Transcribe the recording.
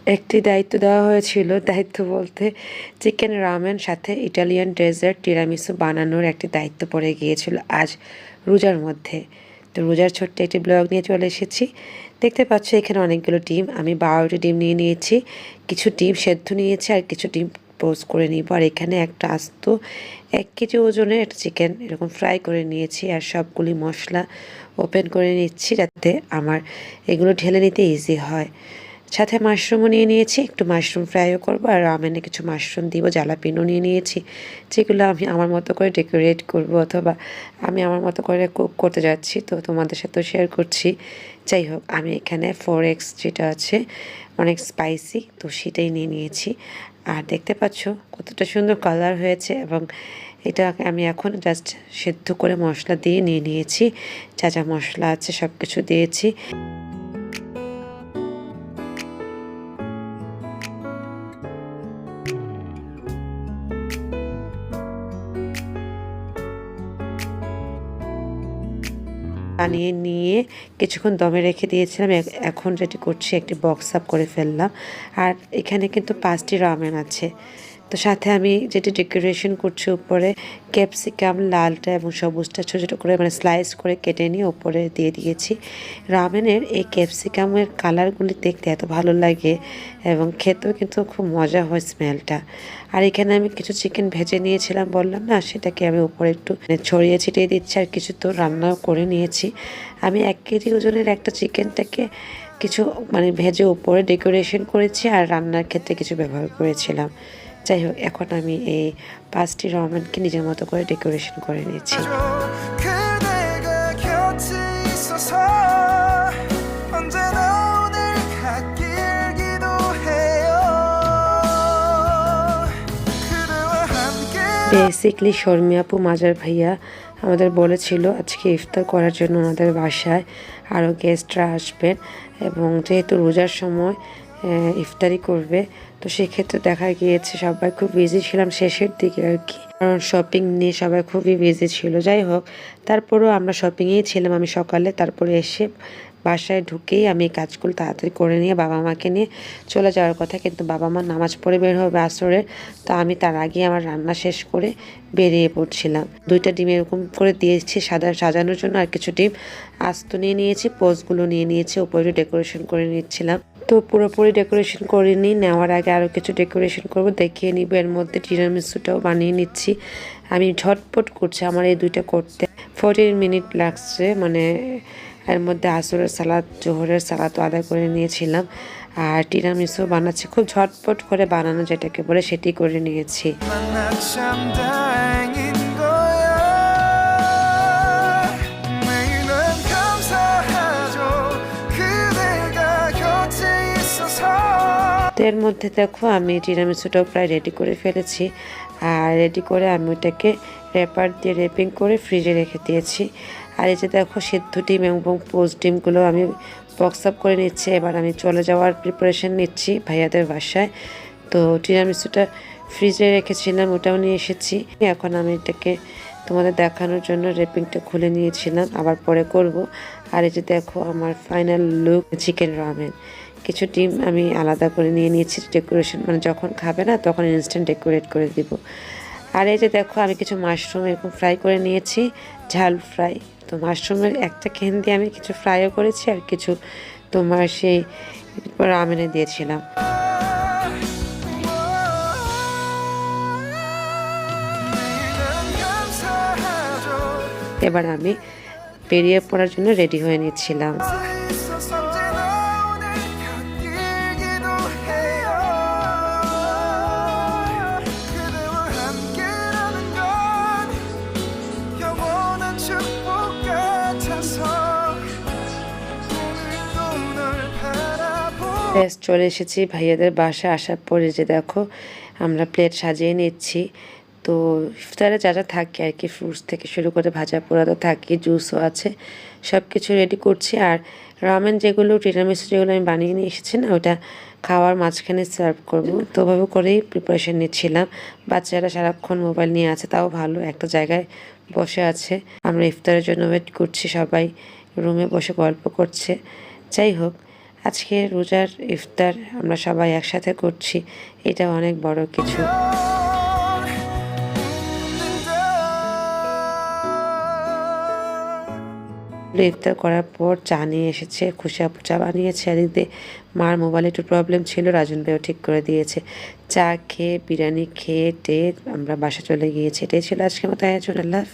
একটি দায়িত্ব দেওয়া হয়েছিল, দায়িত্ব বলতে চিকেন রামেন সাথে ইটালিয়ান ডেজার্ট টিরামিসু বানানোর একটি দায়িত্ব পড়ে গিয়েছিল আজ রোজার মধ্যে। তো রোজার ছোট্ট একটি ব্লগ নিয়ে চলে এসেছি। দেখতে পাচ্ছ এখানে অনেকগুলো ডিম, আমি 12টি ডিম নিয়ে নিয়েছি। কিছু ডিম সেদ্ধ নিয়েছি আর কিছু ডিম পোস্ট করে নিব। আর এখানে একটা আস্ত 1 কেজি ওজনের একটা চিকেন এরকম ফ্রাই করে নিয়েছি আর সবগুলি মশলা ওপেন করে নিচ্ছি যাতে আমার এগুলো ঢেলে নিতে ইজি হয়। সাথে মাশরুমও নিয়ে নিয়েছি, একটু মাশরুম ফ্রাইও করবো আর রামেনে কিছু মাশরুম দিব। জালাপিনো নিয়ে নিয়েছি, যেগুলো আমি আমার মতো করে ডেকোরেট করব অথবা আমি আমার মতো করে কুক করতে যাচ্ছি, তো তোমাদের সাথেও শেয়ার করছি। যাই হোক, আমি এখানে 4X যেটা আছে অনেক স্পাইসি, তো সেটাই নিয়ে নিয়েছি। আর দেখতে পাচ্ছ কতটা সুন্দর কালার হয়েছে এবং এটা আমি এখন জাস্ট সেদ্ধ করে মশলা দিয়ে নিয়ে নিয়েছি। যা যা মশলা আছে সব কিছু দিয়েছি। বানিয়ে নিয়ে কিছুক্ষণ দমে রেখে দিয়েছিলাম। এখন যেটি করছি একটি বক্স আপ করে ফেললাম। আর এখানে কিন্তু 5টি রামেন আছে। তো সাথে আমি যেটি ডেকোরেশন করছি উপরে ক্যাপসিকাম লালটা এবং সবুজটা ছোটো ছোটো করে মানে স্লাইস করে কেটে নিয়ে উপরে দিয়ে দিয়েছি। রামেনের এই ক্যাপসিকামের কালারগুলি দেখতে এত ভালো লাগে এবং খেতেও কিন্তু খুব মজা হয় স্মেলটা। আর এখানে আমি কিছু চিকেন ভেজে নিয়েছিলাম বললাম না, সেটাকে আমি উপরে একটু ছড়িয়ে ছিটিয়ে দিচ্ছি। আর কিছু তো রান্নাও করে নিয়েছি। আমি 1 কেজি ওজনের একটা চিকেনটাকে কিছু মানে ভেজে উপরে ডেকোরেশন করেছি আর রান্নার ক্ষেত্রে কিছু ব্যবহার করেছিলাম। যাই হোক, এখন আমি এই 5টি রামেনকে নিজের মতো করে ডেকোরেশন করে নিয়েছি। বেসিকলি শর্মি আপু মাজার ভাইয়া আমাদের বলেছিল আজকে ইফতার করার জন্য ওনাদের বাসায় আরও গেস্টরা আসবেন এবং যেহেতু রোজার সময় ইফতারি করবে, তো সেক্ষেত্রে দেখা গিয়েছে সবাই খুব বিজি ছিলাম শেষের দিকে আর কি, কারণ শপিং নিয়ে সবাই খুবই বিজি ছিল। যাই হোক, তারপরেও আমরা শপিংয়েই ছিলাম। আমি সকালে তারপরে এসে বাসায় ঢুকেই আমি কাজগুলো তাড়াতাড়ি করে নিয়ে বাবা মাকে নিয়ে চলে যাওয়ার কথা, কিন্তু বাবা মা নামাজ পড়ে বের হবে আসরের। তো আমি তার আগে আমার রান্না শেষ করে বেরিয়ে পড়ছিলাম। 2টা ডিম এরকম করে দিয়েছি সাজানোর জন্য, আর কিছু ডিম আস্ত নিয়ে নিয়েছি, পোস্টগুলো নিয়ে নিয়েছি, উপরে ডেকোরেশন করে নিচ্ছিলাম। তো পুরোপুরি ডেকোরেশন করিনি, নেওয়ার আগে আরও কিছু ডেকোরেশন করব, দেখিয়ে নিব। এর মধ্যে টিরামিসুটাও বানিয়ে নিচ্ছি। আমি ঝটপট করছি, আমার এই 2টা করতে 40 মিনিট লাগছে। মানে এর মধ্যে আসরের সালাদ জোহরের সালাদও আদায় করে নিয়েছিলাম আর টিরামিসু বানাচ্ছি খুব ঝটপট করে বানানো যেটাকে বলে সেটি করে নিয়েছি। এর মধ্যে দেখো আমি টিরামিসুটাও প্রায় রেডি করে ফেলেছি। আর রেডি করে আমি ওটাকে র্যাপার দিয়ে র্যাপিং করে ফ্রিজে রেখে দিয়েছি। আর এই যে দেখো সেদ্ধ ডিম এবং পোস্ট ডিমগুলো আমি বক্স আপ করে নিচ্ছি। এবার আমি চলে যাওয়ার প্রিপারেশন নিচ্ছি ভাইয়াদের বাসায়। তো টিরামিসুটা ফ্রিজে রেখেছিলাম, ওটাও নিয়ে এসেছি। এখন আমি এটাকে তোমাদের দেখানোর জন্য র্যাপিংটা খুলে নিয়েছিলাম, আবার পরে করব। আর এই যে দেখো আমার ফাইনাল লুক চিকেন রামেন। কিছু ডিম আমি আলাদা করে নিয়ে নিয়েছি ডেকোরেশন, মানে যখন খাবে না তখন ইনস্ট্যান্ট ডেকোরেট করে দিব। আর এই যে দেখো আমি কিছু মাশরুম এরকম ফ্রাই করে নিয়েছি, ঝাল ফ্রাই। তো মাশরুমের একটা খেন দিয়ে আমি কিছু ফ্রাইও করেছি আর কিছু তোমার সেই রামেনে দিয়েছিলাম। এবার আমি বেরিয়ে পড়ার জন্য রেডি হয়ে নিচ্ছিলাম। বেশ, চলে এসেছি ভাইয়াদের বাসায়। আসার পরে যে দেখো আমরা প্লেট সাজিয়ে নিচ্ছি। তো ইফতারে যা যা থাকে আর কি, ফ্রুটস থেকে শুরু করে ভাজা পোড়া তো থাকে, জুসও আছে, সব কিছু রেডি করছি। আর রামেন যেগুলো টিরামিসু যেগুলো আমি বানিয়ে নিয়ে এসেছি না, ওটা খাওয়ার মাঝখানে সার্ভ করবো, তো ওভাবে করেই প্রিপারেশন নিচ্ছিলাম। বাচ্চারা সারাক্ষণ মোবাইল নিয়ে আছে, তাও ভালো একটা জায়গায় বসে আছে। আমরা ইফতারের জন্য ওয়েট করছি, সবাই রুমে বসে গল্প করছে। যাই হোক, আজকে রোজার ইফতার আমরা সবাই একসাথে করছি, এটা অনেক বড় কিছু। ইফতার করার পর চা নিয়ে এসেছে, খুশি আপু চা বানিয়েছে। এদিক দিয়ে মার মোবাইলে একটু প্রবলেম ছিল, রাজন ভাইও ঠিক করে দিয়েছে। চা খেয়ে বিরিয়ানি খেয়ে টেয়ে আমরা বাসা চলে গিয়েছি। এটাই ছিল আজকের মতো আয়োজন। আল্লাহ।